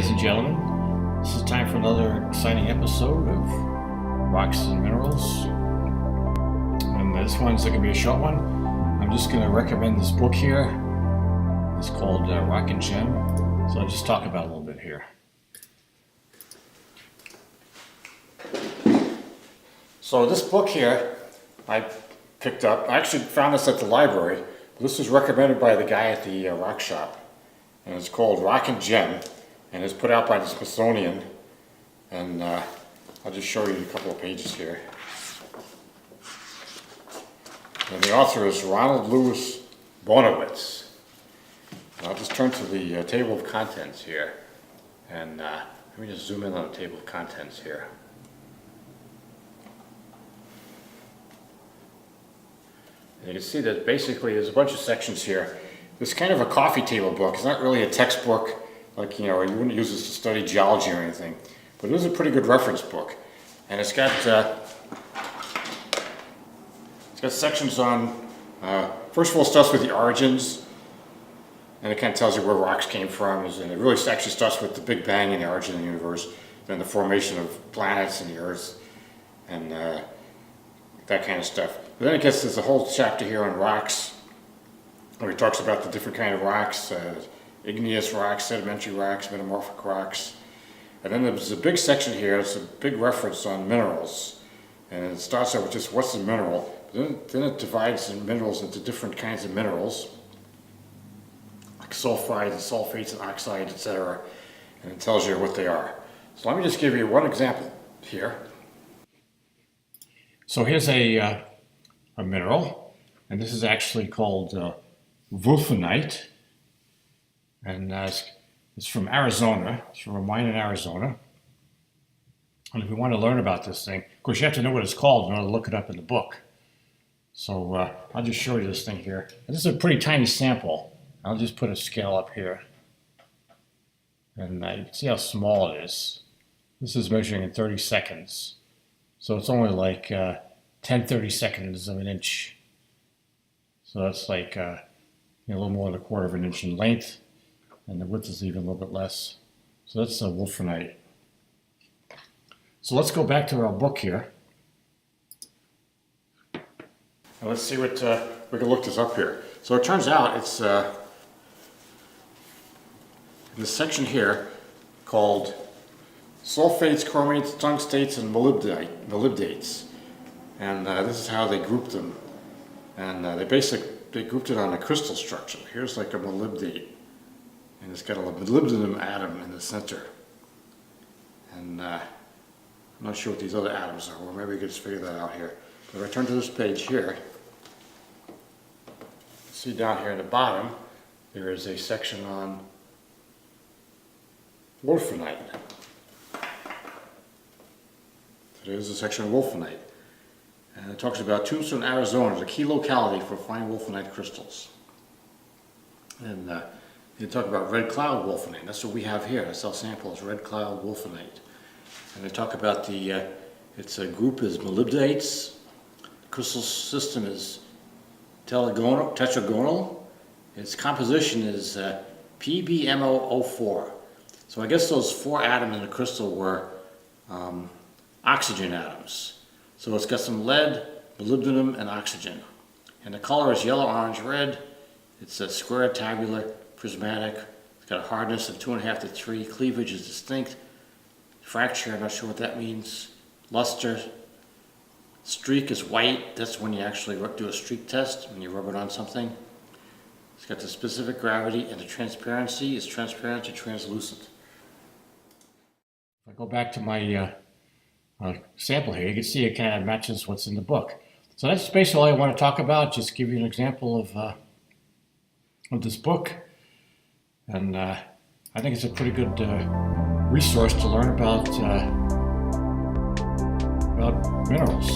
ladies and gentlemen. This is time for another exciting episode of Rocks and Minerals. And this one's going to be a short one. I'm just going to recommend this book here. It's called Rock and Gem. So I'll just talk about it a little bit here. So this book here, I picked up. I actually found this at the library. This was recommended by the guy at the rock shop. And it's called Rock and Gem. And it's put out by the Smithsonian. And I'll just show you a couple of pages here. And the author is Ronald Bonewitz. And I'll just turn to the table of contents here. And let me just zoom in on the table of contents here. And you can see that basically there's a bunch of sections here. It's kind of a coffee table book. It's not really a textbook, like, you wouldn't use this to study geology or anything. But it is a pretty good reference book. And it's got sections on, first of all, it starts with the origins. And it kind of tells you where rocks came from. And it really actually starts with the Big Bang and the origin of the universe. Then the formation of planets and the Earth. And that kind of stuff. But then it gets, there's a whole chapter here on rocks, where he talks about the different kind of rocks, igneous rocks, sedimentary rocks, metamorphic rocks. And then there's a big section here, it's a big reference on minerals. And it starts out with just what's a mineral, but then it divides the minerals into different kinds of minerals, like sulfides and sulfates and oxides, etc. And it tells you what they are. So let me just give you one example here. So here's a mineral, and this is actually called wolfenite, and it's from Arizona. It's from a mine in Arizona. And if you want to learn about this thing, of course you have to know what it's called in order to look it up in the book. So I'll just show you this thing here. And this is a pretty tiny sample. I'll just put a scale up here, and you can see how small it is. This is measuring in 30 seconds. So it's only like 10/32 of an inch. So that's like a little more than 1/4 of an inch in length, and the width is even a little bit less. So that's a wolfenite. So let's go back to our book here. And let's see what, we can look this up here. So it turns out it's in this section here called sulfates, chromates, tungstates, and molybdates. And this is how they grouped them. And they grouped it on a crystal structure. Here's like a molybdate. And it's got a molybdenum atom in the center. And I'm not sure what these other atoms are. Well, maybe we could just figure that out here. But if I turn to this page here, see down here at the bottom, there is a section on wolfenite. There's a section on wolfenite. And it talks about Tombstone, Arizona, is a key locality for fine wolfenite crystals. And they talk about red cloud wolfenite. That's what we have here. That's our sample, is red cloud wolfenite. And they talk about its group is molybdates. The crystal system is tetragonal. Its composition is PbMO04. So I guess those 4 atoms in the crystal were oxygen atoms. So it's got some lead, molybdenum, and oxygen. And the color is yellow, orange, red. It's a square, tabular, prismatic. It's got a hardness of 2.5 to 3. Cleavage is distinct. Fracture, I'm not sure what that means. Luster. Streak is white. That's when you actually do a streak test, when you rub it on something. It's got the specific gravity, and the transparency is transparent to translucent. If I go back to my sample here, you can see it kind of matches what's in the book. So that's basically all I want to talk about. Just give you an example of this book, and I think it's a pretty good resource to learn about minerals.